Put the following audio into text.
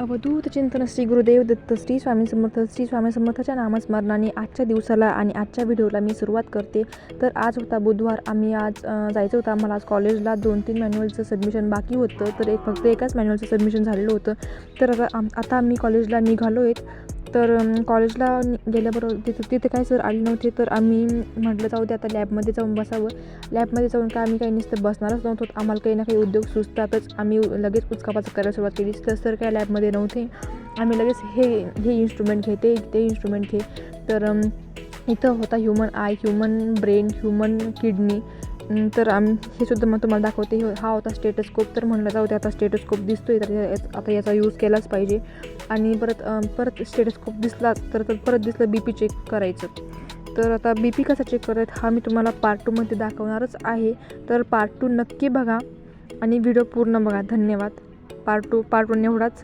अवधूत चिंतन श्री गुरुदेव दत्त श्री स्वामी समर्थाच्या नामस्मरणाने आजच्या दिवसाला आणि आजच्या व्हिडिओला मी सुरुवात करते. तर आज होता बुधवार. आज जायचं होतं आम्हाला आज कॉलेजला. 2-3 मॅन्युअलचं सबमिशन बाकी होतं. तर फक्त एकाच मॅन्युअलचं सबमिशन झालेलं होतं. तर आता आम्ही कॉलेजला निघालो आहेत. तर कॉलेजला गेल्याबरोबर तिथे काही सर आले नव्हते. तर आम्ही म्हटलं जाऊ दे आता लॅबमध्ये जाऊन बसावं. लॅबमध्ये जाऊन काय आम्ही काही नुसतं बसणारच नव्हतो. आम्हाला काही ना काही उद्योग सुचतातच. आम्ही लगेच उचकापाचक करायला सुरुवात केली. तर सर काय लॅबमध्ये नव्हते. आम्ही लगेच हे इन्स्ट्रुमेंट घे, ते इन्स्ट्रुमेंट घे. तर इथं होता human I, human brain, human kidney. तर हे सुद्धा मग तुम्हाला दाखवते. हा होता स्टेटस्कोप. तर म्हणलं जाऊ दे आता स्टेटस्कोप दिसतोय तर आता याचा यूज केलाच पाहिजे. आणि परत स्टेटस्कोप दिसला तर परत दिसलं BP चेक करायचं. तर आता BP कसा चेक करायचं हा मी तुम्हाला पार्ट 2मध्ये दाखवणारच आहे. तर पार्ट 2 नक्की बघा आणि व्हिडिओ पूर्ण बघा. धन्यवाद. पार्ट 1 एवढाच.